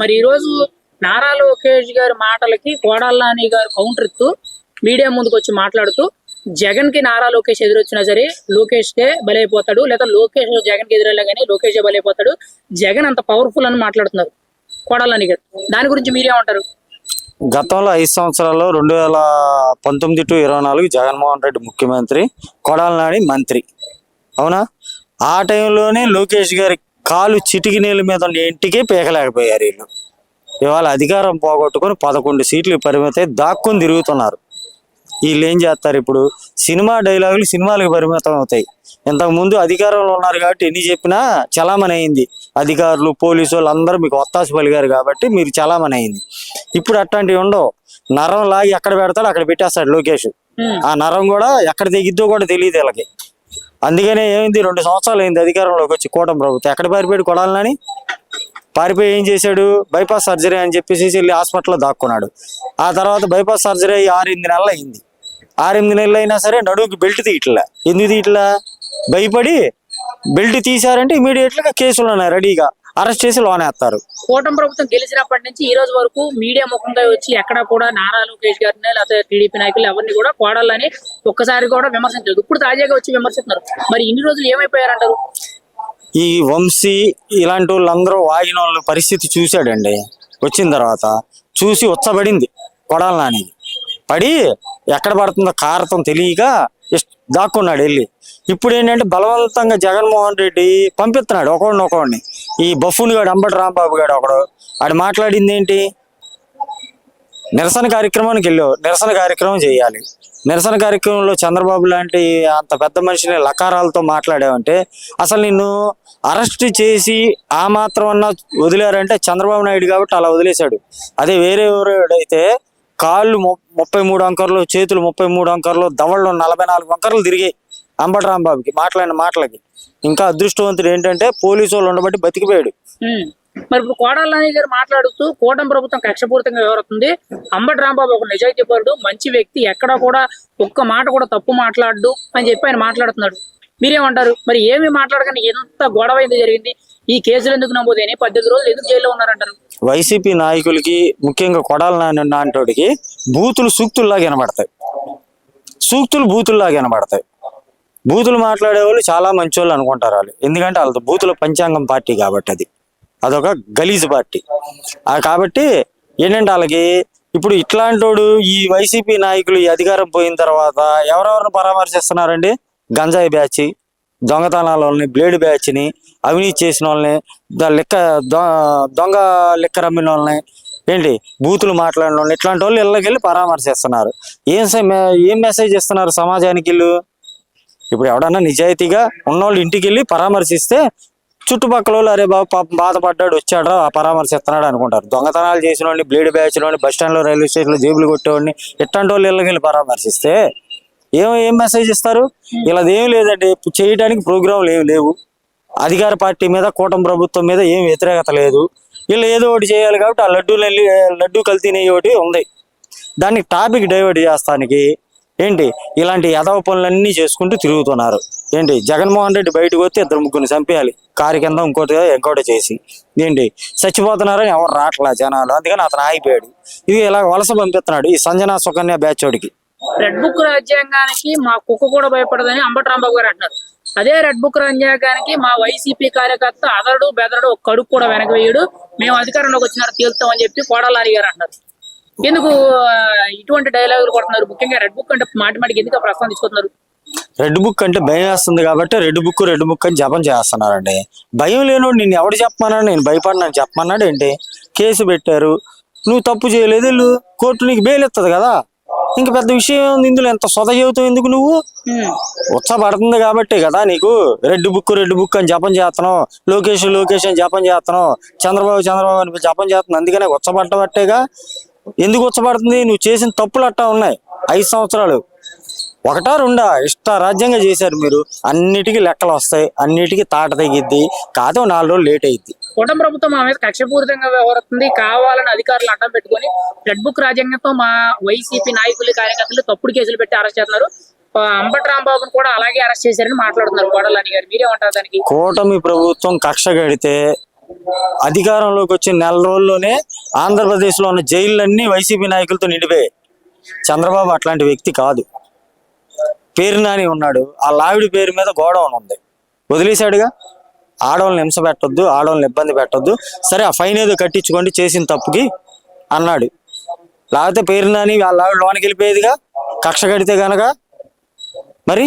మరి ఈ రోజు నారా లోకేష్ గారి మాటలకి కొడాలి నాని గారు కౌంటర్ ఇస్తూ మీడియా ముందుకు వచ్చి మాట్లాడుతూ జగన్ కి నారా లోకేష్ ఎదురొచ్చినా సరే లోకేష్ కే బలైపోతాడు, లేదా లోకేష్ జగన్ కి ఎదురెళ్ళా కానీ లోకేష్ బలైపోతాడు, జగన్ అంత పవర్ఫుల్ అని మాట్లాడుతున్నారు కొడాలి నాని గారు. దాని గురించి మీరేమంటారు? గతంలో 5 సంవత్సరాల్లో 2019 to 24 జగన్మోహన్ రెడ్డి ముఖ్యమంత్రి, కొడాలి నాని మంత్రి, అవునా? ఆ టైంలోనే లోకేష్ గారి కాలు చిటికి నీళ్ళ మీద ఉన్న ఇంటికి పీకలేకపోయారు వీళ్ళు. ఇవాళ అధికారం పోగొట్టుకుని 11 సీట్లు పరిమితం దాక్కుని తిరుగుతున్నారు. వీళ్ళు ఏం చేస్తారు? ఇప్పుడు సినిమా డైలాగులు సినిమాలకు పరిమితం అవుతాయి. ఇంతకుముందు అధికారంలో ఉన్నారు కాబట్టి ఎన్ని చెప్పినా చలామణి అయింది. అధికారులు, పోలీసు వాళ్ళు అందరూ మీకు ఒత్తాసు పలిగారు కాబట్టి మీరు చలామణి అయింది. ఇప్పుడు అట్లాంటివి ఉండవు. నరం లాగి ఎక్కడ పెడతాడు అక్కడ పెట్టేస్తాడు లోకేష్. ఆ నరం కూడా ఎక్కడ తెగిద్దో కూడా తెలియదు వీళ్ళకి. అందుకనే ఏమైంది, 2 సంవత్సరాలు అయింది అధికారంలోకి వచ్చి కూటమి ప్రభుత్వం. ఎక్కడ పారిపోయాడు కొడాలి నాని? పారిపోయి ఏం చేశాడు? బైపాస్ సర్జరీ అని చెప్పేసి వెళ్ళి హాస్పిటల్లో దాక్కున్నాడు. ఆ తర్వాత బైపాస్ సర్జరీ అయ్యి 6-8 నెలలు అయింది. 6-8 నెలలు అయినా సరే నడువుకి బెల్ట్ తీయట్లా. ఎందుకు తీయట్లా? భయపడి. బెల్ట్ తీశారంటే ఇమీడియట్ గా కేసులు ఉన్నాయి, రెడీగా అరెస్ట్ చేసి లోనేస్తారు. కూటమి ప్రభుత్వం గెలిచినప్పటి నుంచి ఈ రోజు వరకు మీడియా ముఖంగా వచ్చి ఎక్కడ కూడా నారా లోకేష్ గారిని లేకపోతే టీడీపీ నాయకులు ఎవరిని కూడా కోడాలని ఒక్కసారి కూడా విమర్శించలేదు. ఇప్పుడు తాజాగా వచ్చి విమర్శిస్తున్నారు. మరి ఇన్ని రోజులు ఏమైపోయారంటారు? ఈ వంశీ ఇలాంటి వాళ్ళందరూ వాగిన వాళ్ళ పరిస్థితి చూశాడండి. వచ్చిన తర్వాత చూసి ఉచ్చబడింది కొడాలి నాని. పడి ఎక్కడ పడుతుందో కారతం తెలియక దాక్కున్నాడు వెళ్ళి. ఇప్పుడు ఏంటంటే బలవంతంగా జగన్మోహన్ రెడ్డి పంపిస్తున్నాడు ఒకడిని. ఈ బఫూన్ గాడు అంబటి రాంబాబు గాడు ఒకడు ఆడు మాట్లాడింది ఏంటి? నిరసన కార్యక్రమానికి వెళ్ళావు, నిరసన కార్యక్రమం చేయాలి. నిరసన కార్యక్రమంలో చంద్రబాబు లాంటి అంత పెద్ద మనిషిని లకారాలతో మాట్లాడావంటే అసలు నిన్ను అరెస్ట్ చేసి ఆ మాత్రం అన్నా వదిలేరంటే చంద్రబాబు నాయుడు కాబట్టి అలా వదిలేశాడు. అదే వేరే ఎవరైతే కాళ్ళు 33 అంకర్లు, చేతులు 33 అంకర్లు, దవళ్ళు 44 అంకర్లు తిరిగాయి అంబటి రాంబాబుకి మాట్లాడిన మాటలకి. ఇంకా అదృష్టవంతుడు ఏంటంటే పోలీసు వాళ్ళు ఉండబట్టి బతికిపోయాడు. మరి ఇప్పుడు కొడాలి నాని గారు మాట్లాడుతూ కూటమి ప్రభుత్వం కక్షపూరితంగా వ్యవహరిస్తుంది, అంబటి రాంబాబు ఒక నిజాయితీపరుడు, మంచి వ్యక్తి, ఎక్కడా కూడా ఒక్క మాట కూడా తప్పు మాట్లాడు అని చెప్పి ఆయన మాట్లాడుతున్నాడు. మీరేమంటారు? మరి ఏమి మాట్లాడగానే ఎంత గొడవ అయితే జరిగింది? ఈ కేసులు ఎందుకు నమోదైనాయి? 18 రోజులు ఎందుకు జైల్లో ఉన్నారంటారు? వైసీపీ నాయకులకి, ముఖ్యంగా కొడాలి నాని నాంటోడికి బూతులు సూక్తుల్లాగా వినబడతాయి. బూతుల్లాగా వినబడతాయి. బూతులు మాట్లాడే వాళ్ళు చాలా మంచి వాళ్ళు అనుకుంటారు వాళ్ళు. ఎందుకంటే వాళ్ళతో బూతుల పంచాంగం పార్టీ కాబట్టి అదొక గలీజ్ పార్టీ. కాబట్టి ఏంటంటే వాళ్ళకి ఇప్పుడు ఇట్లాంటోడు ఈ వైసీపీ నాయకులు ఈ అధికారం పోయిన తర్వాత ఎవరెవరిని పరామర్శిస్తున్నారండి? గంజాయి బ్యాచ్, దొంగతనాల వాళ్ళని, బ్లేడ్ బ్యాచ్ని, అవినీతి చేసిన వాళ్ళని, దొంగ లిక్కర్ అమ్మిన వాళ్ళని, ఏంటి బూతులు మాట్లాడిన వాళ్ళని, ఇట్లాంటి వాళ్ళు ఇళ్ళకి వెళ్ళి పరామర్శిస్తున్నారు. ఏం మెసేజ్ ఇస్తున్నారు సమాజానికి వీళ్ళు? ఇప్పుడు ఎవడన్నా నిజాయితీగా ఉన్నోళ్ళు ఇంటికి వెళ్ళి పరామర్శిస్తే చుట్టుపక్కల వాళ్ళు అరే బాబు పాపం బాధపడ్డాడు వచ్చాడు ఆ పరామర్శిస్తున్నాడు అనుకుంటారు. దొంగతనాలు చేసిన వాడిని, బ్లేడ్ బ్యాచ్ల వాడిని, బస్ స్టాండ్లో, రైల్వే స్టేషన్లో జేబులు కొట్టేవాడిని, ఇట్లాంటి వాళ్ళు ఇళ్ళకి వెళ్ళి పరామర్శిస్తే ఏం మెసేజ్ ఇస్తారు? ఇలాదేం లేదండి. చేయడానికి ప్రోగ్రాంలు ఏమి లేవు. అధికార పార్టీ మీద, కూటమి ప్రభుత్వం మీద ఏం వ్యతిరేకత లేదు. వీళ్ళు ఏదో ఒకటి చేయాలి కాబట్టి ఆ లడ్డూ కల్తీనే ఒకటి ఉంది. దాన్ని టాపిక్ డైవర్ట్ చేస్తానికి ఏంటి ఇలాంటి యదవ పనులన్నీ చేసుకుంటూ తిరుగుతున్నారు. ఏంటి జగన్మోహన్ రెడ్డి బయటకు వస్తే 2-3 చంపేయాలి, కారు కింద ఇంకోటి చేసి ఏంటి చచ్చిపోతున్నారని ఎవరు రావట్లా జనాలు. అందుకని అతను ఆగిపోయాడు. ఇది ఇలా వలస పంపిస్తున్నాడు ఈ సంజనా సుకన్య బ్యాచ్ వాడికి. రెడ్ బుక్ రాజ్యాంగానికి మా కుక్క కూడా భయపడదని అంబటి రాంబాబు గారు అంటున్నారు. అదే రెడ్ బుక్ రాజ్యాంగానికి మా వైసీపీ కార్యకర్త అదడు బెదరడు ఒక కడుపు కూడా వెనక వేయడు, మేము అధికారంలోకి వచ్చినారు తేలుతామని చెప్పి కొడాలి నాని గారు అంటున్నారు. ఎందుకు ఇటువంటి డైలాగులు కొడుతున్నారు? ముఖ్యంగా రెడ్ బుక్ అంటే మాటికి ఎందుకు ప్రస్తావన తీసుకుంటున్నారు? రెడ్ బుక్ అంటే భయం వేస్తుంది కాబట్టి రెడ్ బుక్ అని జపం చేస్తున్నారండి. భయం లేనోడు నిన్ను ఎవడు చెప్పమన్నాడు? నేను భయపడినాను చెప్పమన్నాడు ఏంటి? కేసు పెట్టారు, నువ్వు తప్పు చేయలేదు, కోర్టు నీకు బెయిల్ ఇస్తుంది కదా. ఇంక పెద్ద విషయం ఉంది ఇందులో. ఎంత సొద చెబుతావు ఎందుకు నువ్వు? ఉత్సాహపడుతుంది కాబట్టి కదా నీకు రెడ్ బుక్ అని జపం చేస్తున్నావు, లోకేష్ అని జపం చేస్తున్నావు, చంద్రబాబు అని జపం చేస్తున్నావు. అందుకనే ఉత్సపడ్డబట్టేగా. ఎందుకు ఉత్సపడుతుంది? నువ్వు చేసిన తప్పులు అట్టా ఉన్నాయి. 5 సంవత్సరాలు 1-2 రాజ్యాంగం చేశారు మీరు. అన్నిటికీ లెక్కలు వస్తాయి, అన్నిటికీ తాట తెగిద్ది. కాదు 4 రోజులు లేట్ అయింది. కూటమి ప్రభుత్వం మా మీద కక్షపూరితంగా వ్యవహరిస్తుంది, కావాలని అధికారులు అడ్డం పెట్టుకుని రెడ్ బుక్ రాజ్యాంగంతో మా వైసీపీ నాయకులు, కార్యకర్తలు తప్పుడు కేసులు పెట్టి అరెస్ట్ చేస్తున్నారు. అంబటి రాంబాబును కూడా అలాగే అరెస్ట్ చేశారని మాట్లాడుతున్నారు కొడాలి నాని గారు. మీరేమంటారు దానికి? కూటమి ప్రభుత్వం కక్ష కడితే అధికారంలోకి వచ్చిన నెల రోజుల్లోనే ఆంధ్రప్రదేశ్లో ఉన్న జైళ్ళన్నీ వైసీపీ నాయకులతో నిండిపోయాయి. చంద్రబాబు అట్లాంటి వ్యక్తి కాదు. పేరు నాని ఉన్నాడు, ఆ లావిడి పేరు మీద గోడౌన్ ఉంది, వదిలేశాడుగా. ఆడవాళ్ళని హింస పెట్టొద్దు, ఆడవాళ్ళని ఇబ్బంది పెట్టొద్దు, సరే ఆ ఫైన్ ఏదో కట్టించుకోండి చేసిన తప్పుకి అన్నాడు. లేకపోతే పేరు నాని వాళ్ళ ఆవిడ లోనికి వెళ్ళిపోయేదిగా కక్ష కడితే గనక. మరి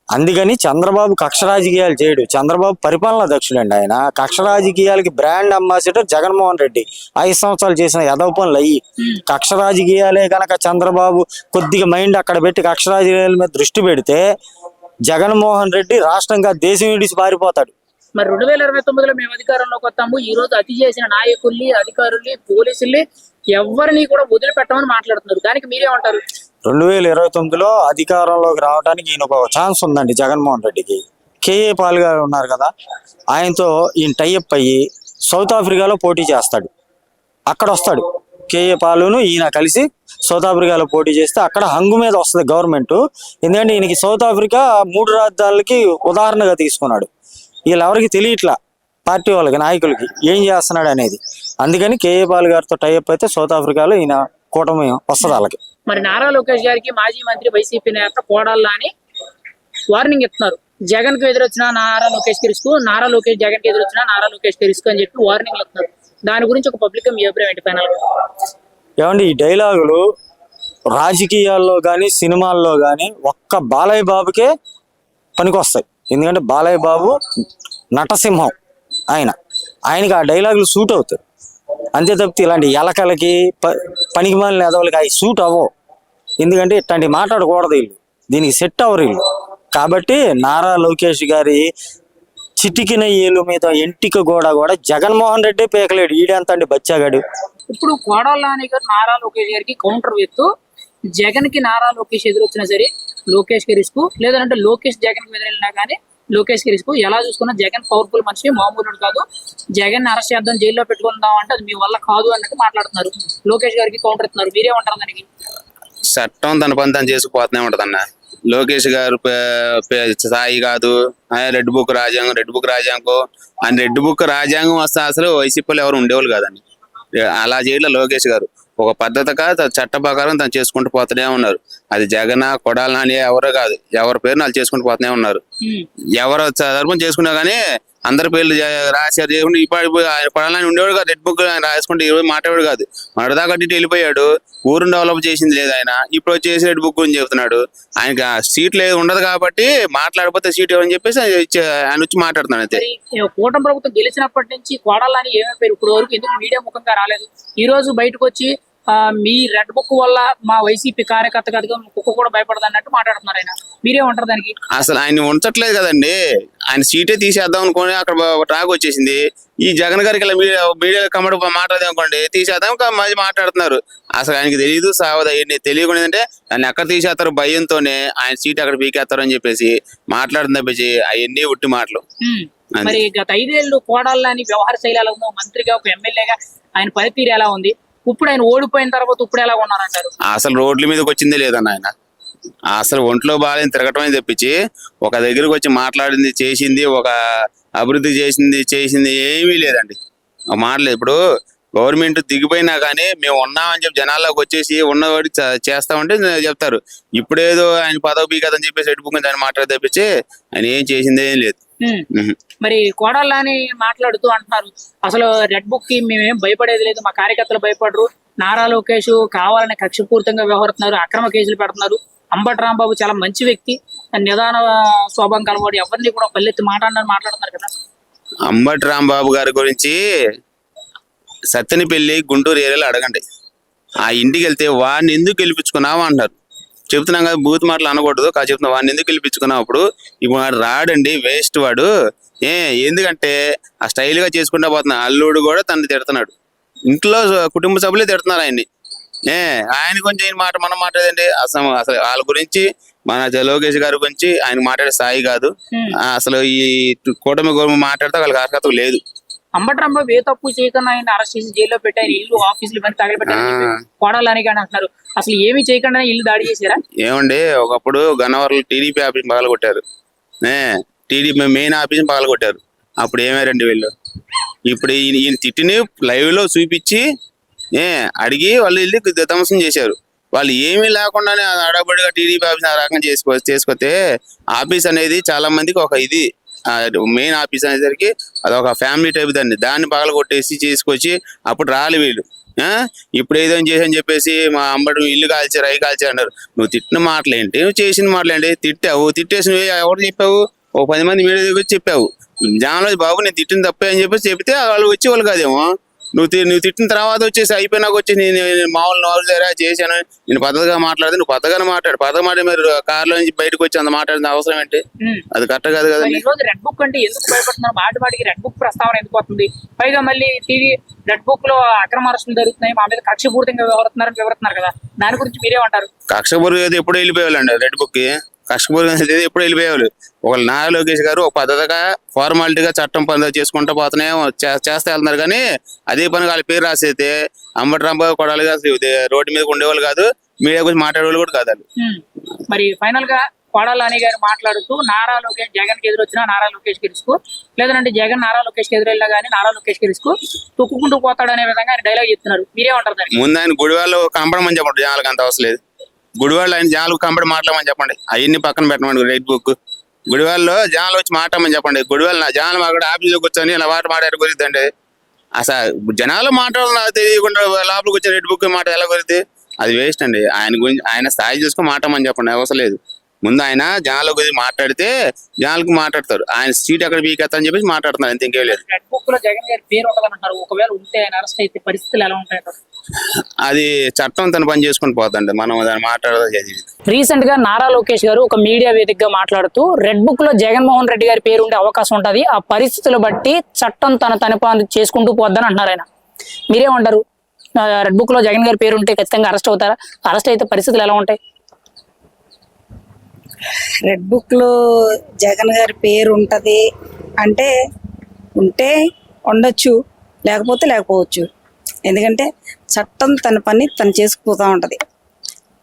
అందుకని చంద్రబాబు కక్ష రాజకీయాలు చేయడు. చంద్రబాబు పరిపాలనా దక్షుడండి. ఆయన కక్ష రాజకీయాలకి బ్రాండ్ అంబాసిడర్ జగన్మోహన్ రెడ్డి. 5 సంవత్సరాలు చేసిన ఎదవ పనులు అయ్యి. కక్ష రాజకీయాలే గనక చంద్రబాబు కొద్దిగా మైండ్ అక్కడ పెట్టి కక్ష రాజకీయాల మీద దృష్టి పెడితే జగన్మోహన్ రెడ్డి రాష్ట్రంగా దేశం విడిచి పారిపోతాడు. మరి 2029లో మేము అధికారంలోకి వస్తాము, ఈ రోజు అతి చేసిన నాయకుల్ని, అధికారుల్ని, పోలీసుల్ని ఎవరిని కూడా వదిలిపెట్టమని మాట్లాడుతున్నారు. దానికి మీరేమంటారు? 2029లో అధికారంలోకి రావడానికి ఈయన ఒక ఛాన్స్ ఉందండి జగన్మోహన్ రెడ్డికి. కేఏ పాల్ గారు ఉన్నారు కదా, ఆయనతో ఈయన టైఅప్ అయ్యి సౌత్ ఆఫ్రికాలో పోటీ చేస్తాడు. అక్కడ వస్తాడు కేఏ పాలును ఈయన కలిసి సౌత్ ఆఫ్రికాలో పోటీ చేస్తే అక్కడ హంగు మీద వస్తుంది గవర్నమెంట్. ఎందుకంటే ఈయనకి సౌత్ ఆఫ్రికా 3 రాజధానులకి ఉదాహరణగా తీసుకున్నాడు. వీళ్ళెవరికి తెలియట్లా, పార్టీ వాళ్ళకి, నాయకులకి ఏం చేస్తున్నాడు అనేది. అందుకని కేఏ పాల్ గారితో టైఅప్ అయితే సౌత్ ఆఫ్రికాలో ఈయన కూటమి వస్తుంది వాళ్ళకి. మరి నారా లోకేష్ గారికి మాజీ మంత్రి వైసీపీ నేత కోడల్లా అని వార్నింగ్ ఇస్తున్నారు. జగన్ కు ఎదురొచ్చినా నారా లోకేష్ కి రిస్క్, నారా లోకేష్ జగన్ కి ఎదురొచ్చినా నారా లోకేష్ కి రిస్క్ అని చెప్పి వార్నింగ్ ఇస్తున్నారు. దాని గురించి ఒక పబ్లిక్ మీ అభిప్రాయం ఏంటి పైన? ఏమండి, ఈ డైలాగులు రాజకీయాల్లో కానీ సినిమాల్లో కానీ ఒక్క బాలయ్య బాబుకే పనికొస్తాయి. ఎందుకంటే బాలయ్య బాబు నటసింహం. ఆయనకి ఆ డైలాగులు సూట్ అవుతాయి. అంతే తప్పితే ఇలాంటి ఎలకలకి పనికి మాలిన ఎదవలకి అవి సూట్ అవ్వవు. ఎందుకంటే ఇట్లాంటి మాట్లాడకూడదు వీళ్ళు, దీనికి సెట్ అవ్వరు వీళ్ళు. కాబట్టి నారా లోకేష్ గారి చిటికిన ఏలు మీద ఎంటిక కూడా జగన్మోహన్ రెడ్డి పేకలేడు. ఈడెంత అండి బచ్చాగాడు. ఇప్పుడు కోడల్లా అని గారు నారా లోకేష్ గారికి కౌంటర్ వేస్తూ జగన్ కి నారా లోకేష్ ఎదురొచ్చినా సరే లోకేష్ కి రిస్క్, లేదంటే లోకేష్ జగన్ కి ఎదురెళ్ళినా కానీ లోకేష్ కి రిస్క్. ఎలా చూసుకున్నా జగన్ పవర్ఫుల్ మనిషి, మామూలు కాదు. జగన్ అరెస్ట్ చేద్దాం, జైల్లో పెట్టుకుందాం అంటే అది మీ వల్ల కాదు అన్నట్టు మాట్లాడుతున్నారు. లోకేష్ గారికి కౌంటర్ ఇస్తున్నారు. మీరేమంటారు దానికి? చట్టం తన పని తను చేసుకుపోతూనే ఉంటది అన్న. లోకేష్ గారు స్థాయి కాదు. రెడ్ బుక్ రాజ్యాంగం ఆయన రెడ్ బుక్ రాజ్యాంగం వస్తే అసలు వైసీపీలో ఎవరు ఉండేవాళ్ళు కాదండి. అలా చేయలే లోకేష్ గారు. ఒక పద్ధతిగా చట్ట ప్రకారం తను చేసుకుంటూ పోతూనే ఉన్నారు. అది జగన్ కొడాలని అని ఎవరో కాదు, ఎవరి పేరు వాళ్ళు చేసుకుంటూ పోతూనే ఉన్నారు. ఎవరు తరపున చేసుకున్నా కానీ అందరి పేర్లు రాశారు. ఇప్పుడు కొడాలని ఉండేవాడు కాదు, రెడ్ బుక్ రాసుకుంటే ఇరవై మాట్లాడాడు కాదు. మరదా కట్టి వెళ్ళిపోయాడు. ఊరుని డెవలప్ చేసింది లేదు ఆయన. ఇప్పుడు వచ్చేసి రెడ్ బుక్ గురించి చెప్తున్నాడు. ఆయనకి సీట్లు ఉండదు కాబట్టి మాట్లాడిపోతే సీట్ ఇవ్వని చెప్పేసి ఆయన వచ్చి మాట్లాడుతున్నాడు. అంతే. కూటమి ప్రభుత్వం గెలిచినప్పటి నుంచి కోడల్లాని ఏమైపోయారు ఇప్పుడు వరకు ఎందుకు మీడియా ముఖంగా రాలేదు? ఈ రోజు బయటకు వచ్చి మీ రెడ్ బుక్ వల్ల మా వైసీపీ కార్యకర్త కనుక కుక్క కూడా భయపడదు అన్నట్టు మాట్లాడుతున్నారు. ఆయన మీరేమంటారు దానికి? అసలు ఆయన ఉంచట్లేదు కదండి. ఆయన సీటే తీసేద్దాం అనుకోని అక్కడ టాక్ వచ్చేసింది. ఈ జగన్ గారికి ఇలా మీడియా కమ్మడి మాట్లాడదాం అనుకోండి, తీసేద్దాం మళ్ళీ మాట్లాడుతున్నారు. అసలు ఆయనకి తెలియదు సావదు. అవన్నీ తెలియకుండా ఏంటంటే ఆయన ఎక్కడ తీసేస్తారు భయంతోనే ఆయన సీట్ అక్కడ పీకేస్తారు అని చెప్పేసి మాట్లాడుతుంది తప్పించి అవన్నీ ఉట్టి మాటలు. మరి గత 5 ఏళ్ళు కోడల్లాని వ్యవహార శైలి ఎలా ఉందో, మంత్రిగా ఒక ఎమ్మెల్యేగా ఆయన పనితీరు ఎలా ఉంది, ఇప్పుడు ఆయన ఓడిపోయిన తర్వాత ఇప్పుడు ఎలా ఉన్నారంటారు? అసలు రోడ్ల మీదకి వచ్చిందే లేదన్న ఆయన. అసలు ఒంట్లో బాగాలేని తిరగటమే తెప్పించి ఒక దగ్గరకు వచ్చి మాట్లాడింది, చేసింది, ఒక అభివృద్ధి చేసింది ఏమీ లేదండి. మాటలేదు. ఇప్పుడు గవర్నమెంట్ దిగిపోయినా కానీ మేము ఉన్నామని చెప్పి జనాల్లోకి వచ్చేసి ఉన్నవాడి చేస్తామంటే చెప్తారు. ఇప్పుడేదో ఆయన పదవి బీకదని చెప్పేసి ఎడుపుకుని దాన్ని మాట్లాడి తెప్పించి ఆయన ఏం చేసింది ఏం లేదు. మరి కోడల్లాని మాట్లాడుతూ అంటున్నారు అసలు రెడ్ బుక్ కి మేమేం భయపడేది లేదు, మా కార్యకర్తలు భయపడరు, నారా లోకేష్ కావాలని కక్షపూరితంగా వ్యవహరిస్తున్నారు, అక్రమ కేసులు పెడుతున్నారు, అంబటి రాంబాబు చాలా మంచి వ్యక్తి, నిదాన స్వభావం కలవాడు, ఎవరిని కూడా పల్లెత్తి మాట్లాడుతున్నారు కదా. అంబటి రాంబాబు గారి గురించి సత్తెనపల్లి గుంటూరు ఏరియాలో అడగండి. ఆ ఇంటికి వెళ్తే వాడిని ఎందుకు గెలిపించుకున్నావు అంటారు. చెప్తున్నాం కదా, బూత్ మాటలు అనకూడదు కాదు. చెప్తున్నా వాడిని ఎందుకు గెలిపించుకున్నావు. అప్పుడు ఇప్పుడు వాడు రాడండి, వేస్ట్ వాడు. ఎందుకంటే ఆ స్టైల్ గా చేసుకుంటా పోతున్నా. అల్లుడు కూడా తను తిడుతున్నాడు, ఇంట్లో కుటుంబ సభ్యులే తిడుతున్నారు ఆయన్ని. ఆయన కొంచెం ఆయన మాట మనం మాట్లాడండి. అసలు వాళ్ళ గురించి మన లోకేష్ గారి గురించి ఆయన మాట్లాడే స్థాయి కాదు. అసలు ఈ కూటమి గవర్నమెంట్ మాట్లాడితే వాళ్ళకి అర్హత లేదు. అంబటి రాంబాబు ఏ తప్పు చేయకుండా ఆయన అరెస్ట్ చేసి జైల్లో పెట్టి ఆయన ఇల్లు ఆఫీసులు ఇవన్నీ తగలబెట్టారు కోడాలని కానీ అంటున్నారు. అసలు ఏమి చేయకుండా ఇల్లు దాడి చేశారా? ఏమండి, ఒకప్పుడు గన్నవరంలో టీడీపీ ఆఫీస్ పగలగొట్టారు, టీడీపీ మెయిన్ ఆఫీస్ పగలగొట్టారు. అప్పుడు ఏమారండి వీళ్ళు? ఇప్పుడు ఈయన తిట్టిని లైవ్ లో చూపించి అడిగి వాళ్ళు వెళ్ళి ధ్వంసం చేశారు. వాళ్ళు ఏమీ లేకుండానే అడబడిగా టీడీపీ ఆఫీస్ ఆ రకంగా చేసుకొస్తే ఆఫీస్ అనేది చాలా మందికి ఒక ఇది మెయిన్ ఆఫీస్ అనేసరికి అదొక ఫ్యామిలీ టైప్ దాన్ని పగల కొట్టేసి చేసుకొచ్చి అప్పుడు రాలి వీళ్ళు ఇప్పుడు ఏదో చేసని చెప్పేసి మా అంబడు ఇల్లు కాల్చారు అవి కాల్చారు అన్నారు. నువ్వు తిట్టిన మాటలేంటి, నువ్వు చేసిన మాటలేంటి? తిట్టేసి ఎవరు చెప్పావు? 10 మంది మీడియా దగ్గర చెప్పావు. జనాలు బాబు నేను తిట్టిన తప్పే అని చెప్పేసి చెప్తే వాళ్ళు వచ్చేవాళ్ళు కాదేమో. నువ్వు తిట్టిన తర్వాత వచ్చేసి అయిపోయినాక వచ్చేసి నేను మామూలు నోరు చేశాను, నేను పద్ధతిగా మాట్లాడితే నువ్వు పద్ధతిగా పద్ధతి మాట మీరు కార్లో నుంచి బయటకు వచ్చి అంత మాట్లాడిన అవసరం ఏంటి? అది కరెక్ట్ కాదు కదా. ఈ రోజు రెడ్ బుక్ అంటే ఎందుకు భయపడుతున్నారు? మాటికి రెడ్ బుక్ ప్రస్తావన ఎందుకు వస్తుంది? పైగా మళ్ళీ టీవీ రెడ్ బుక్ లో అక్రమ అరెస్టులు జరుగుతున్నాయి, మా మీద కక్షపూర్తిగా వివరిస్తున్నారు కదా, దాని గురించి మీరేమంటారు? కక్షపూర్తి ఎప్పుడు వెళ్ళిపోయాలండి రెడ్ బుక్ కి. కష్టపూర్తి ఎప్పుడు వెళ్ళిపోయేవాళ్ళు. ఒకళ్ళు నారా లోకేష్ గారు ఒక పద్ధతిగా ఫార్మాలిటీగా చట్టం పని చేసుకుంటూ పోతూనే చేస్తే వెళ్తున్నారు. కానీ అదే పని వాళ్ళ పేరు రాసేస్తే అంబటి రాంబాబు కొడాలి కాదు, రోడ్డు మీద ఉండేవాళ్ళు కాదు, మీడియా గురించి మాట్లాడేవాళ్ళు కూడా కాదు. మరి ఫైనల్ గా కొడాలి నాని గారు మాట్లాడుతూ నారా లోకేష్ జగన్ కి ఎదురొచ్చినా నారా లోకేష్ కి రిస్క్, లేదంటే జగన్ నారా లోకేష్ కి ఎదురెళ్ళినా కానీ నారా లోకేష్ కి రిస్క్, తొక్కుకుంటూ పోతాడు అనే విధంగా ఆయన డైలాగ్ చెప్తున్నారు. మీరేమంటారు దానికి? ముందు ఆయన గుడివాళ్ళు కంపడమని చెప్పండి, జనాలకు అంత అవసరం లేదు. గుడివాళ్ళు ఆయన జనాలకు కంపడి మాట్లాడమని చెప్పండి, అవన్నీ పక్కన పెట్టమండి. రెడ్ బుక్ గుడివాళ్ళలో జనాలు వచ్చి మాట్లాడమని చెప్పండి. గుడివాళ్ళు జనాలు అక్కడ ఆఫీస్లో కూర్చొని ఇలా మాట్లాడారు గురిద్దండి. అసలు జనాలు మాట్లాడాలి తెలియకుండా లోపలికి వచ్చి రెడ్ బుక్ మాట ఎలా కురిద్ది? అది వేస్ట్ అండి. ఆయన గురించి ఆయన స్థాయి చూసుకొని మాట్లాడమని చెప్పండి, అవసరం లేదు. ముందు ఆయన జనాల గురించి మాట్లాడితే జనాలకు మాట్లాడతారు, ఆయన సీట్ ఎక్కడ వీకెత్తా అని చెప్పేసి మాట్లాడుతున్నారు, అంత ఇంకేం లేదు. రెడ్ బుక్ లో జగన్ గారి పేరు ఉంటుందంటారు, ఒకవేళ ఉంటే ఆయన అరెస్ట్ అయితే పరిస్థితులు ఎలా ఉంటాయంటారు? అది చట్టం తన పని చేసుకుని పోతండి, మనం దాన్ని మాట్లాడదు. రీసెంట్ గా నారా లోకేష్ గారు ఒక మీడియా వేదికగా మాట్లాడుతూ రెడ్ బుక్ లో జగన్మోహన్ రెడ్డి గారి పేరు ఉండే అవకాశం ఉంటది, ఆ పరిస్థితులు బట్టి చట్టం తన పని చేసుకుంటూ పోద్దని అంటున్నారు ఆయన. మీరేమంటారు? రెడ్ బుక్ లో జగన్ గారి పేరు ఉంటే ఖచ్చితంగా అరెస్ట్ అవుతారా? అరెస్ట్ అయితే పరిస్థితులు ఎలా ఉంటాయి? రెడ్ బుక్ లో జగన్ గారి పేరు ఉంటది అంటే ఉంటే ఉండొచ్చు, లేకపోతే లేకపోవచ్చు. ఎందుకంటే చట్టం తన పని తను చేసుకుపోతూ ఉంటది.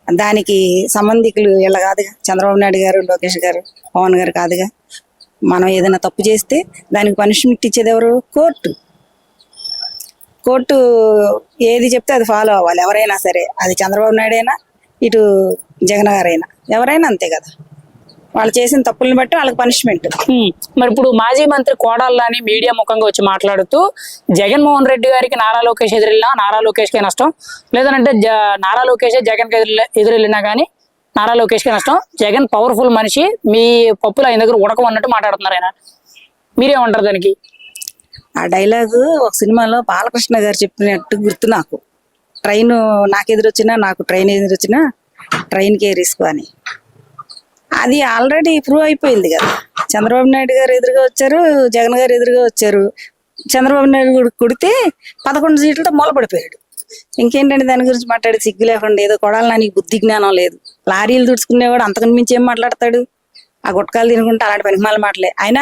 దానికి సంబంధికులు వీళ్ళ కాదుగా, చంద్రబాబు నాయుడు గారు, లోకేష్ గారు, పవన్ గారు కాదుగా. మనం ఏదైనా తప్పు చేస్తే దానికి పనిష్మెంట్ ఇచ్చేది ఎవరు? కోర్టు ఏది చెప్తే అది ఫాలో అవ్వాలి, ఎవరైనా సరే. అది చంద్రబాబు నాయుడు అయినా, ఇటు జగన్ గారైనా, ఎవరైనా అంతే కదా. వాళ్ళు చేసిన తప్పులను బట్టి వాళ్ళకి పనిష్మెంట్. మరి ఇప్పుడు మాజీ మంత్రి కొడాలి నాని మీడియా ముఖంగా వచ్చి మాట్లాడుతూ జగన్మోహన్ రెడ్డి గారికి నారా లోకేష్ ఎదురెళ్ళినా నారా లోకేష్కే నష్టం, లేదంటే నారా లోకేష్ జగన్ కి ఎదురెళ్ళినా కానీ నారా లోకేష్కే నష్టం, జగన్ పవర్ఫుల్ మనిషి, మీ పప్పులు ఆయన దగ్గర ఉడకమన్నట్టు మాట్లాడుతున్నారు ఆయన. మీరేమంటారు దానికి? ఆ డైలాగు ఒక సినిమాలో బాలకృష్ణ గారు చెప్పినట్టు గుర్తు నాకు. ట్రైన్ నాకు ఎదురొచ్చినా, నాకు ట్రైన్ ఎదురొచ్చినా ట్రైన్కే రిస్క్ అని. అది ఆల్రెడీ ప్రూవ్ అయిపోయింది కదా. చంద్రబాబు నాయుడు గారు ఎదురుగా వచ్చారు, జగన్ గారు ఎదురుగా వచ్చారు. చంద్రబాబు నాయుడు కొడితే 11 సీట్లతో మూలపడిపోయాడు. ఇంకేంటంటే దాని గురించి మాట్లాడి సిగ్గు లేకుండా ఏదో కొడాలి నానికి బుద్ధి జ్ఞానం లేదు. లారీలు తుడుచుకునేవాడు అంతకని మించి ఏం మాట్లాడతాడు? ఆ గుట్కాలు తినుకుంటే అలాంటి పనిమాల మాటలే. ఆయన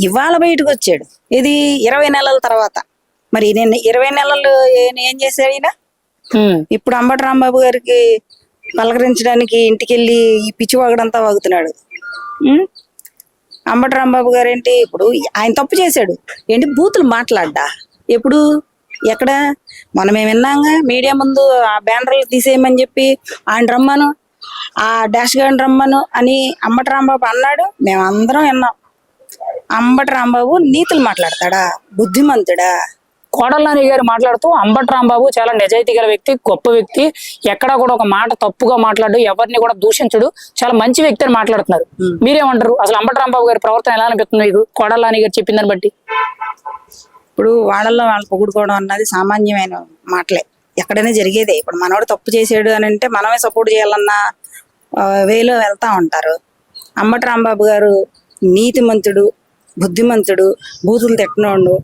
ఇవాళ బయటకు వచ్చాడు, ఇది 20 నెలల తర్వాత. మరి నేను 20 నెలలు ఏం చేశాడు ఈయన? ఇప్పుడు అంబటి రాంబాబు గారికి పలకరించడానికి ఇంటికి వెళ్ళి ఈ పిచ్చి వాగడంతా వాగుతున్నాడు. అంబటి రాంబాబు గారు ఏంటి, ఇప్పుడు ఆయన తప్పు చేశాడు ఏంటి, బూతులు మాట్లాడ్డా? ఎప్పుడు ఎక్కడ? మనం విన్నాగా మీడియా ముందు ఆ బ్యానర్లు తీసేయమని చెప్పి ఆయన రమ్మను, ఆ డాష్ గార్డ్ రమ్మను అని అంబటి రాంబాబు అన్నాడు. మేమందరం విన్నాం. అంబటి రాంబాబు నీతులు మాట్లాడతాడా? బుద్ధిమంతుడా? కొడాలి నాని గారు మాట్లాడుతూ అంబటి రాంబాబు చాలా నిజాయితీ గల వ్యక్తి, గొప్ప వ్యక్తి, ఎక్కడా కూడా ఒక మాట తప్పుగా మాట్లాడు, ఎవరిని కూడా దూషించడు, చాలా మంచి వ్యక్తి అని మాట్లాడుతున్నారు. మీరేమంటారు? అసలు అంబటి రాంబాబు గారి ప్రవర్తన ఎలా అనిపిస్తుంది మీకు కొడాలి నాని గారు చెప్పిన దాన్ని బట్టి? ఇప్పుడు వాళ్ళల్లో వాళ్ళు పొగుడుకోవడం అన్నది సామాన్యమైన మాటలే, ఎక్కడైనా జరిగేదే. ఇప్పుడు మనోడు తప్పు చేసాడు అని అంటే మనమే సపోర్ట్ చేయాలన్న వేలో వెళ్తా ఉంటారు. అంబటి రాంబాబు గారు నీతిమంతుడు, బుద్ధిమంతుడు, బూతులు తిట్టనోడు.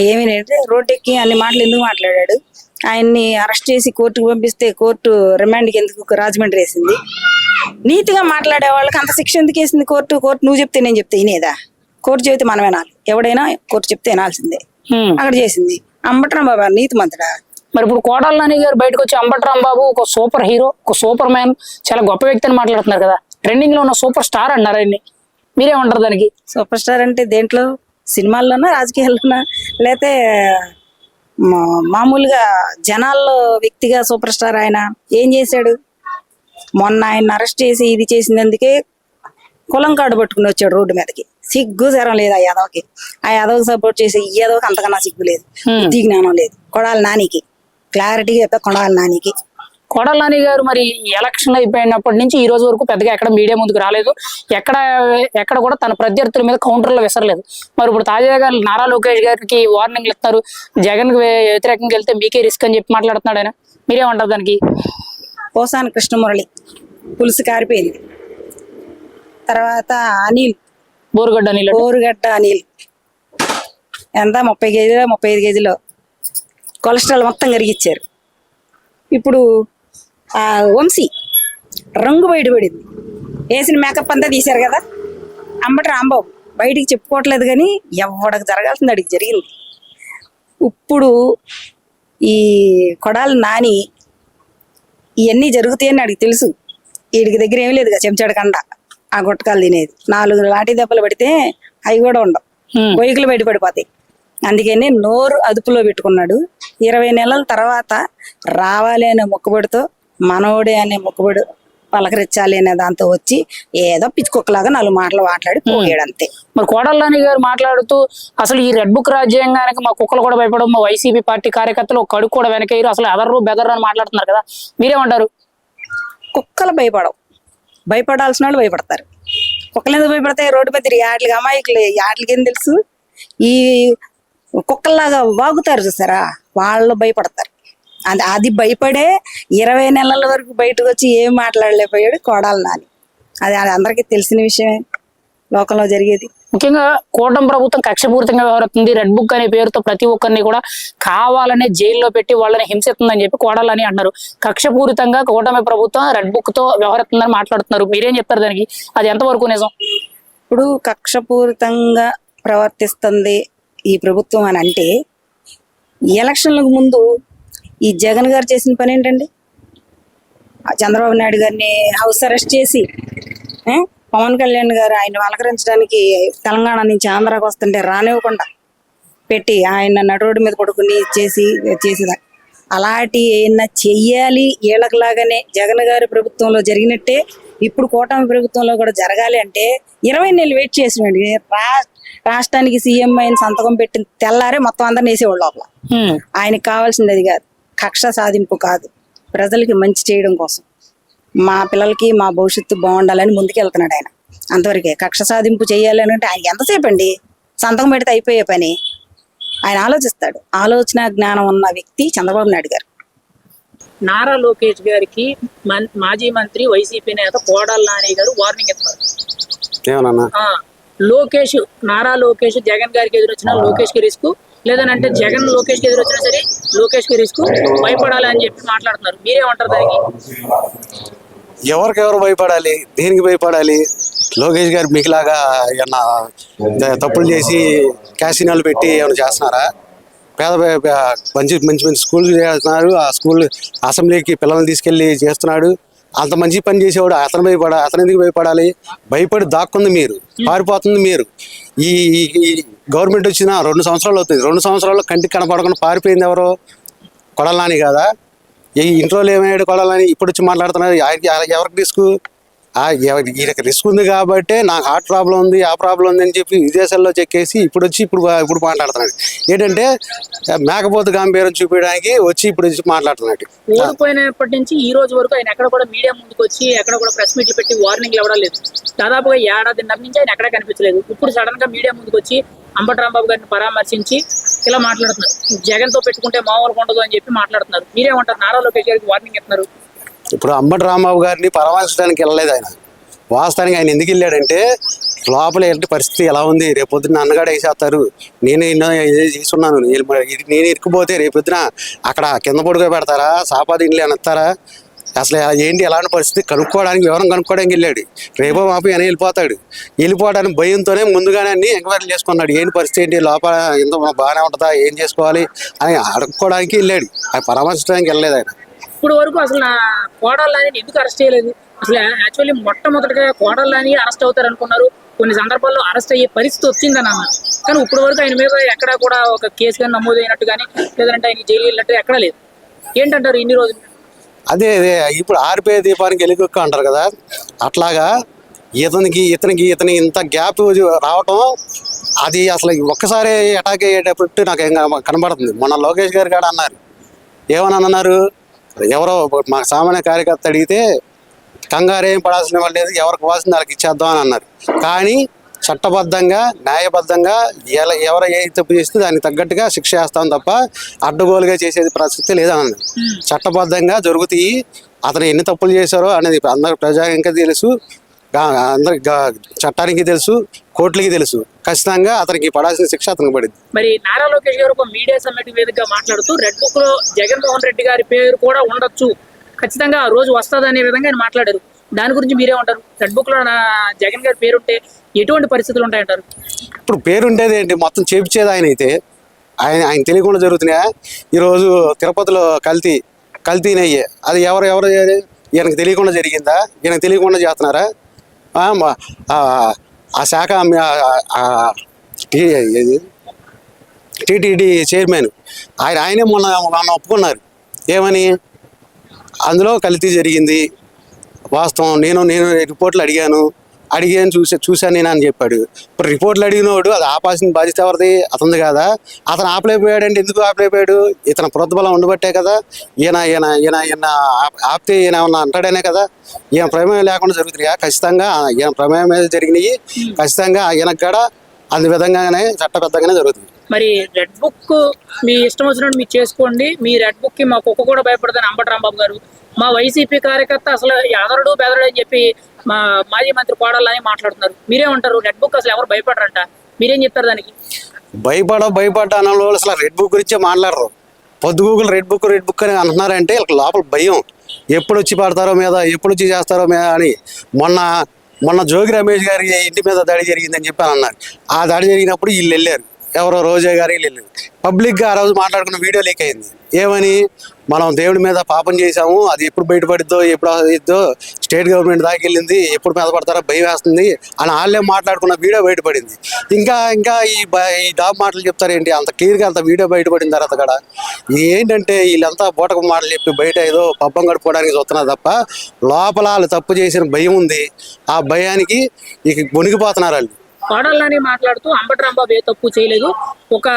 ఏమీ లేదు, రోడ్డు ఎక్కి అన్ని మాటలు ఎందుకు మాట్లాడాడు? ఆయన్ని అరెస్ట్ చేసి కోర్టుకు పంపిస్తే కోర్టు రిమాండ్కి ఎందుకు రాజమండ్రి వేసింది? నీతిగా మాట్లాడే వాళ్ళకి అంత శిక్ష ఎందుకు వేసింది కోర్టు? నువ్వు చెప్తే నేను చెప్తే వినేదా? కోర్టు చెబితే మనం వినాలి, ఎవడైనా కోర్టు చెప్తే వినాల్సిందే. అక్కడ చేసింది అంబటి రాంబాబు నీతిమంతుడా? మరి ఇప్పుడు కొడాలి నాని గారు బయటకు వచ్చి అంబటి రాంబాబు ఒక సూపర్ హీరో, ఒక సూపర్ మ్యాన్, చాలా గొప్ప వ్యక్తి అని మాట్లాడుతున్నారు కదా. ట్రెండింగ్ లో ఉన్న సూపర్ స్టార్ అన్నారు ఆయన్ని. మీరేమంటారు దానికి? సూపర్ స్టార్ అంటే దేంట్లో? సినిమాల్లోనా రాజకీయాల్లోనా లేకపోతే మామూలుగా జనాల్లో వ్యక్తిగా సూపర్ స్టార్ ఆయన ఏం చేశాడు? మొన్న ఆయన అరెస్ట్ చేసి ఇది చేసినందుకే కులం కార్డు పట్టుకుని వచ్చాడు రోడ్డు మీదకి. సిగ్గు జరం లేదు ఆ యాదవకి. ఆ యాదవకి సపోర్ట్ చేసి ఈ యాదవకి అంతకన్నా సిగ్గు లేదు, బుద్ధి జ్ఞానం లేదు. కొడాలి నానికి క్లారిటీగా చెప్పా, కొడాలి నానికి. కొడాలి నాని గారు మరి ఎలక్షన్ అయిపోయినప్పటి నుంచి ఈ రోజు వరకు పెద్దగా ఎక్కడ మీడియా ముందుకు రాలేదు, ఎక్కడ కూడా తన ప్రత్యర్థుల మీద కౌంటర్లో విసరలేదు. మరి ఇప్పుడు తాజాగా నారా లోకేష్ గారికి వార్నింగ్లు ఇస్తున్నారు, జగన్ వ్యతిరేకంగా వెళ్తే మీకే రిస్క్ అని చెప్పి మాట్లాడుతున్నాడు ఆయన. మీరేమంటారు దానికి? పోసాని కృష్ణమురళి పులుసు కారిపోయింది. తర్వాత అనిల్ బోరుగడ్డ అనిల్ ఎంత 30 కేజీలో 35 కేజీలో కొలెస్ట్రాల్ మొత్తం కరిగిచ్చారు. ఇప్పుడు ఆ వంశీ రంగు బయటపడింది, వేసిన మేకప్ అంతా తీశారు కదా. అంబటి రాంబాబు బయటికి చెప్పుకోవట్లేదు కానీ ఎవడికి జరగాల్సింది అడిగి జరిగింది. ఇప్పుడు ఈ కొడాలి నాని ఇవన్నీ జరుగుతాయని అడిగి తెలుసు. వీడికి దగ్గర ఏమీ లేదుగా చెంచాడు కండ ఆ గుట్టకాలు తినేది. 4 లాఠీ దెబ్బలు పడితే అవి కూడా ఉండవు, గొయ్యకులు బయట పడిపోతాయి. అందుకని నోరు అదుపులో పెట్టుకున్నాడు. 20 నెలల తర్వాత రావాలి అనే మొక్కుబడితో, మనోడే అనే మొక్కుబడి పలకరించాలి అనే దాంతో వచ్చి ఏదో పిచ్చుకొక్కలాగా 4 మాటలు మాట్లాడి పోయాడు అంతే. మరి కొడాలి నాని గారు మాట్లాడుతూ అసలు ఈ రెడ్ బుక్ రాజ్యాంగానికి మా కుక్కలు కూడా భయపడవు, మా వైసీపీ పార్టీ కార్యకర్తలు ఒక కడుగు కూడా వెనకేయరు, అసలు ఎదర్రు బెదర్రు అని మాట్లాడుతున్నారు కదా, మీరేమంటారు? కుక్కలు భయపడాల్సిన వాళ్ళు భయపడతారు. కుక్కలు ఎందుకు భయపడతాయి? రోడ్డు మీద యాడ్లకి అమాయకులు, యాడ్లకి ఏం తెలుసు? ఈ కుక్కల్లాగా వాగుతారు చూసారా, వాళ్ళు భయపడతారు. అది భయపడే 20 నెలల వరకు బయటకు వచ్చి ఏం మాట్లాడలేకపోయాడు కొడాలి నాని. అది అందరికీ తెలిసిన విషయమే లోకంలో జరిగేది. ముఖ్యంగా కూటమి ప్రభుత్వం కక్షపూరితంగా వ్యవహరిస్తుంది, రెడ్ బుక్ అనే పేరుతో ప్రతి ఒక్కరిని కూడా కావాలనే జైల్లో పెట్టి వాళ్ళని హింసిస్తుందని చెప్పి కొడాలి నాని అన్నారు. కక్షపూరితంగా కూటమి ప్రభుత్వం రెడ్ బుక్ తో వ్యవహరిస్తుందని మాట్లాడుతున్నారు, మీరేం చెప్తారు దానికి? అది ఎంతవరకు నిజం? ఇప్పుడు కక్షపూరితంగా ప్రవర్తిస్తుంది ఈ ప్రభుత్వం అని అంటే, ఎలక్షన్లకు ముందు ఈ జగన్ గారు చేసిన పని ఏంటండి? చంద్రబాబు నాయుడు గారిని హౌస్ అరెస్ట్ చేసి, పవన్ కళ్యాణ్ గారు ఆయన అలంకరించడానికి తెలంగాణ నుంచి ఆంధ్రాకి వస్తుంటే రానివ్వకుండా పెట్టి ఆయన నడురోడ్డు మీద పడుకుని చేసేదా. అలాంటి ఏమన్నా చెయ్యాలి వీళ్ళకిలాగానే జగన్ గారి ప్రభుత్వంలో జరిగినట్టే ఇప్పుడు కూటమి ప్రభుత్వంలో కూడా జరగాలి అంటే 20 నెలలు వెయిట్ చేసినండి. రాష్ట్రానికి సీఎం అయిన సంతకం పెట్టిన తెల్లారే మొత్తం అందరిని వేసేవాళ్ళు లోపల. ఆయనకి కావాల్సింది అది కాదు, కక్ష సాధింపు కాదు, ప్రజలకి మంచి చేయడం కోసం, మా పిల్లలకి మా భవిష్యత్తు బాగుండాలని ముందుకెళ్తున్నాడు ఆయన. అంతవరకే. కక్ష సాధింపు చేయాలి అని అంటే ఆయన ఎంతసేపు అండి, సంతకం పెడితే అయిపోయే పని. ఆయన ఆలోచిస్తాడు. ఆలోచన జ్ఞానం ఉన్న వ్యక్తి చంద్రబాబు నాయుడు గారు. నారా లోకేష్ గారికి మాజీ మంత్రి వైసీపీ నేత కొడాలి నాని గారు వార్నింగ్ ఇస్తారు. నారా లోకేష్ జగన్ గారికి ఎదురొచ్చిన లోకేష్ కి రిస్క్, లేదనంటే జగన్ లోకేష్ కి ఎదురొచ్చినా సరే లోకేష్ కి రిస్క్, భయపడాలి అని చెప్పి మాట్లాడుతున్నారు, మీరేమంటారు దానికి? ఎవరికెవరు భయపడాలి, దేనికి భయపడాలి? లోకేష్ గారు మీకులాగా ఏమన్నా తప్పులు చేసి క్యాసినోలు పెట్టి ఏమైనా చేస్తున్నారా? మంచి మంచి మంచి స్కూల్ చేస్తున్నారు, ఆ స్కూల్ అసెంబ్లీకి పిల్లల్ని తీసుకెళ్ళి చేస్తున్నాడు. అంత మంచి పని చేసేవాడు అతను ఎందుకు భయపడాలి? భయపడి దాక్కుంది మీరు, పారిపోతుంది మీరు. ఈ గవర్నమెంట్ వచ్చిన 2 సంవత్సరాలు అవుతుంది. 2 సంవత్సరాల్లో కంటికి కనపడకుండా పారిపోయింది ఎవరు? కొడాలి నాని కదా. ఈ ఇంట్లో ఏమయ్యాడు కొడాలి నాని? ఇప్పుడు వచ్చి మాట్లాడుతున్నారు. ఎవరికి రిస్క్? ఈయనకి రిస్క్ ఉంది కాబట్టి నాకు హార్ట్ ప్రాబ్లం ఉంది, ఆ ప్రాబ్లం ఉంది అని చెప్పి విదేశాల్లో చెక్కేసి ఇప్పుడు మాట్లాడుతున్నాడు. ఏంటంటే మేకపోతు గాంభీర్యం చూపించడానికి వచ్చి ఇప్పుడు మాట్లాడుతున్నాడు. ఓడిపోయినప్పటి నుంచి ఈ రోజు వరకు ఆయన ఎక్కడ కూడా మీడియా ముందుకు వచ్చి ఎక్కడ కూడా ప్రెస్ మీట్లు పెట్టి వార్నింగ్ ఇవ్వడం లేదు. దాదాపుగా 1.5 ఏడాదిన్నర నుంచి ఆయన ఎక్కడ కనిపించలేదు. ఇప్పుడు సడన్ గా మీడియా ముందుకు వచ్చి అంబటి రాంబాబు గారిని పరామర్శించి ఇలా మాట్లాడుతున్నారు. జగన్ తో పెట్టుకుంటే మామూలుగా ఉండదు అని చెప్పి మాట్లాడుతున్నారు, మీరేమంటారు? నారా లోకేష్ గారికి వార్నింగ్ ఇస్తున్నారు. ఇప్పుడు అంబటి రాంబాబు గారిని పరామర్శించడానికి వెళ్ళలేదు ఆయన. వాస్తవానికి ఆయన ఎందుకు వెళ్ళాడంటే లోపల ఏంటి పరిస్థితి ఎలా ఉంది, రేపొద్దున అన్నగాడు వేసేస్తారు, నేను చేసుకున్నాను, నేను ఇరుక్కుపోతే రేపొద్దున అక్కడ కింద పొడుగు పెడతారా, సాపాది ఇంట్లో అనేస్తారా, అసలు ఏంటి ఎలాంటి పరిస్థితి కనుక్కోవడానికి, వివరం కనుక్కోవడానికి వెళ్ళాడు. రేపో మాపి అని వెళ్ళిపోవడానికి భయంతోనే ముందుగానే అన్ని ఎంక్వైరీ చేసుకున్నాడు. ఏంటి పరిస్థితి, ఏంటి లోపల ఎంత బాగానే ఉంటుందా, ఏం చేసుకోవాలి అని అడుక్కోవడానికి వెళ్ళాడు, అది పరామర్శించడానికి వెళ్ళలేదు ఆయన. ఇప్పుడు వరకు అసలు కొడాలి నాని ఎందుకు అరెస్ట్ చేయలేదు? అసలు యాక్చువల్లీ మొట్టమొదటిగా కొడాలి నాని అరెస్ట్ అవుతారు అనుకున్నారు, కొన్ని సందర్భాల్లో అరెస్ట్ అయ్యే పరిస్థితి వచ్చిందని అన్నారు. కానీ ఇప్పటి వరకు ఆయన మీద ఎక్కడా కూడా ఒక కేసు కానీ నమోదు అయినట్టు కానీ లేదంటే ఆయన జైలు వెళ్ళినట్టు ఎక్కడా లేదు. ఏంటంటారు ఇన్ని రోజులు? అదే ఇప్పుడు ఆరిపోయే దీపానికి ఎలుగుక్క అంటారు కదా, అట్లాగా ఇతనికి ఇంత గ్యాప్ రావటం, అది అసలు ఒక్కసారి అటాక్ అయ్యేటప్పుడు నాకు ఏం కనబడుతుంది. మొన్న లోకేష్ గారు కూడా అన్నారు, ఏమని అన్నారు, ఎవరో మా సామాన్య కార్యకర్త అడిగితే కంగారేం పడాల్సిన వాళ్ళు లేదు, ఎవరికి కావాల్సింది వాళ్ళకి ఇచ్చేద్దాం అని అన్నారు. కానీ చట్టబద్ధంగా న్యాయబద్ధంగా ఎవరు ఏ తప్పు చేస్తే దానికి తగ్గట్టుగా శిక్ష చేస్తాం తప్ప అడ్డగోలుగా చేసేది పరిస్థితి లేదన్నది. చట్టబద్ధంగా జరుగుతాయి. అతను ఎన్ని తప్పులు చేశారో అనేది అందరు ప్రజానికి తెలుసు, అందరికి చట్టానికి తెలుసు, కోర్టులకి తెలుసు. ఖచ్చితంగా అతనికి పడాల్సిన శిక్ష అతనికి పడింది. మరి నారా లోకేష్ గారు ఒక మీడియా సమ్మిట్ వేదికగా మాట్లాడుతూ రెడ్ బుక్ లో జగన్మోహన్ రెడ్డి గారి పేరు కూడా ఉండొచ్చు, ఖచ్చితంగా ఆ రోజు వస్తుంది అనే విధంగా ఆయన మాట్లాడారు. దాని గురించి మీరేమంటారు? రెడ్ బుక్ లో జగన్ గారి పేరుంటే ఎటువంటి పరిస్థితులు ఉంటాయంటారు? ఇప్పుడు పేరుండేది ఏంటి, మొత్తం చేపించేది ఆయన అయితే ఆయన తెలియకుండా జరుగుతున్నాయా? ఈరోజు తిరుపతిలో కల్తీనయ్యే అది ఎవరు ఈయనకు తెలియకుండా జరిగిందా? ఈయనకు తెలియకుండా చేస్తున్నారా? ఆ శాఖ టీటీడీ చైర్మన్ ఆయనే మొన్న ఒప్పుకున్నారు. ఏమని? అందులో కల్తీ జరిగింది వాస్తవం, నేను రిపోర్ట్లు అడిగాను చూశాను నేను అని చెప్పాడు. ఇప్పుడు రిపోర్ట్లు అడిగినోడు అది ఆపాల్సిన బాధ్యత ఎవరిది? అతనిది కాదా? అతను ఆపలేకపోయాడంటే ఎందుకు ఆపలేకపోయాడు? ఇతను ప్రోద్బలం ఉండబట్టే కదా. ఈయన ఆపితే ఈయన ఏమన్నా అంటాడనే కదా. ఈయన ప్రమేయం లేకుండా జరుగుతున్నాయా? ఖచ్చితంగా ఈయన ప్రమేయం మీద జరిగినాయి. ఖచ్చితంగా ఈయనకు కూడా అందు విధంగానే చట్టబద్ధంగానే జరుగుతుంది. మరి రెడ్ బుక్ మీ ఇష్టం వచ్చినట్టు మీరు చేసుకోండి, మీ రెడ్ బుక్ కి మా కుక్క కూడా భయపడదని అంబటి రాంబాబు గారు, మా వైసీపీ కార్యకర్త అసలు ఎదరడు బెదరడు అని చెప్పి మా మాజీ మంత్రి కోడళ్ళని మాట్లాడుతున్నారు. మీరేమంటారు? రెడ్ బుక్ అసలు ఎవరు భయపడరంట, మీరేం చెప్తారు దానికి? భయపడ్డా అన్న వాళ్ళు అసలు రెడ్ బుక్ గురించే మాట్లాడరు. పొద్దుగూకులు రెడ్ బుక్ అని అంటున్నారంటే వీళ్ళకి లోపల భయం, ఎప్పుడు వచ్చి పడతారో మీద, ఎప్పుడు వచ్చి చేస్తారో మీద అని. మొన్న జోగి రమేష్ గారి ఇంటి మీద దాడి జరిగిందని చెప్పి అన్నారు. ఆ దాడి జరిగినప్పుడు వీళ్ళు వెళ్ళారు, ఎవరో రోజా గారు వెళ్ళారు. పబ్లిక్గా ఆ రోజు మాట్లాడుకున్న వీడియో లీక్ అయింది. ఏమని? మనం దేవుడి మీద పాపం చేశాము, అది ఎప్పుడు బయటపడిద్దో ఎప్పుడు ఇద్దో, స్టేట్ గవర్నమెంట్ దాకా వెళ్ళింది, ఎప్పుడు మీద పడతారో భయం వేస్తుంది అని వాళ్ళే మాట్లాడుకున్న వీడియో బయటపడింది. ఇంకా ఈ డాబ్ మాటలు చెప్తారేంటి? అంత క్లియర్గా అంత వీడియో బయటపడిన తర్వాత కూడా ఏంటంటే వీళ్ళంతా బూటక మాటలు చెప్పి బయట ఏదో పబ్బం గడుపుకోవడానికి చూస్తున్నారు తప్ప లోపల వాళ్ళు తప్పు చేసిన భయం ఉంది. ఆ భయానికి ఇక మునిగిపోతున్నారు వాళ్ళు. కోడళ్ళని మాట్లాడుతూ అంబటి రాంబాబు ఏ తప్పు చేయలేదు, ఒక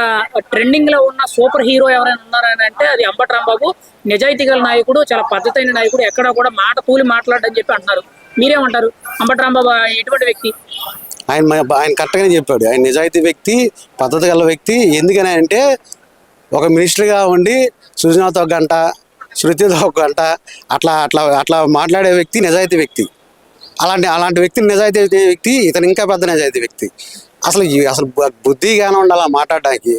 ట్రెండింగ్ లో ఉన్న సూపర్ హీరో ఎవరైనా ఉన్నారని అంటే అది అంబటి రాంబాబు, నిజాయితీ గల నాయకుడు, చాలా పద్ధతైన నాయకుడు, ఎక్కడ కూడా మాట తూలి మాట్లాడని చెప్పి అంటున్నారు. మీరేమంటారు? అంబటి రాంబాబు ఎటువంటి వ్యక్తి? ఆయన కరెక్ట్గానే చెప్పాడు. ఆయన నిజాయితీ వ్యక్తి, పద్ధతి గల వ్యక్తి. ఎందుకని అంటే ఒక మినిస్టర్గా ఉండి సృజనతో ఒక గంట, శృతితో ఒక గంట అట్లా మాట్లాడే వ్యక్తి నిజాయితీ వ్యక్తి. అలాంటి వ్యక్తి నిజాయితీ వ్యక్తి. ఇతను ఇంకా పెద్ద నిజాయితీ వ్యక్తి. అసలు బుద్ధిగానే ఉండాలి మాట్లాడడానికి.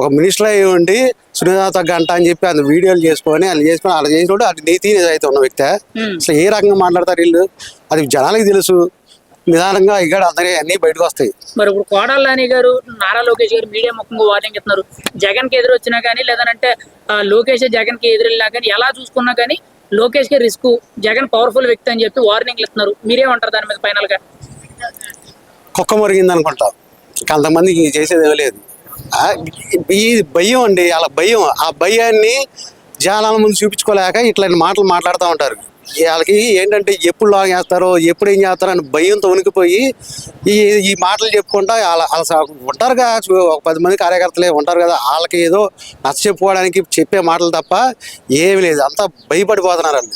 ఒక మినిస్టర్ అయ్యి ఉండి సునీత గంట అని చెప్పి అది వీడియోలు చేసుకొని అలా చేసినప్పుడు అది నీతి నిజాయితీ ఉన్న వ్యక్తి. అసలు ఏ రకంగా మాట్లాడతారు వీళ్ళు? అది జనాలకి తెలుసు. నిదానంగా ఇక్కడ అన్నీ బయటకు వస్తాయి. మరి ఇప్పుడు కోడళ్ళని గారు, నారా లోకేష్ గారు మీడియా ముఖంగా వార్నింగ్ ఇస్తున్నారు. జగన్ కి ఎదురు వచ్చినా కానీ, లేదంటే లోకేష్ జగన్ కి ఎదురెళ్ళినా కానీ, ఎలా చూసుకున్నా కానీ లోకేష్ కి రిస్క్, జగన్ పవర్ఫుల్ వ్యక్తి అని చెప్పి వార్నింగ్లు ఇస్తున్నారు. మీరేమంటారు దాని మీద ఫైనల్ గా? కుక్క మురిగింది అనుకుంటా, కొంతమందికి చేసేది ఏమీ లేదు. ఈ భయం అండి, అలా భయం. ఆ భయాన్ని జనాల ముందు చూపించుకోలేక ఇట్లాంటి మాటలు మాట్లాడుతూ ఉంటారు. వాళ్ళకి ఏంటంటే ఎప్పుడు లాగ్ చేస్తారో, ఎప్పుడు ఏం చేస్తారో అని భయంతో ఉనికిపోయి ఈ మాటలు చెప్పుకుంటా ఉంటారుగా. ఒక 10 మంది కార్యకర్తలే ఉంటారు కదా, వాళ్ళకి ఏదో నచ్చ చెప్పుకోవడానికి చెప్పే మాటలు తప్ప ఏమి లేదు. అంతా భయపడిపోతున్నారు వాళ్ళు.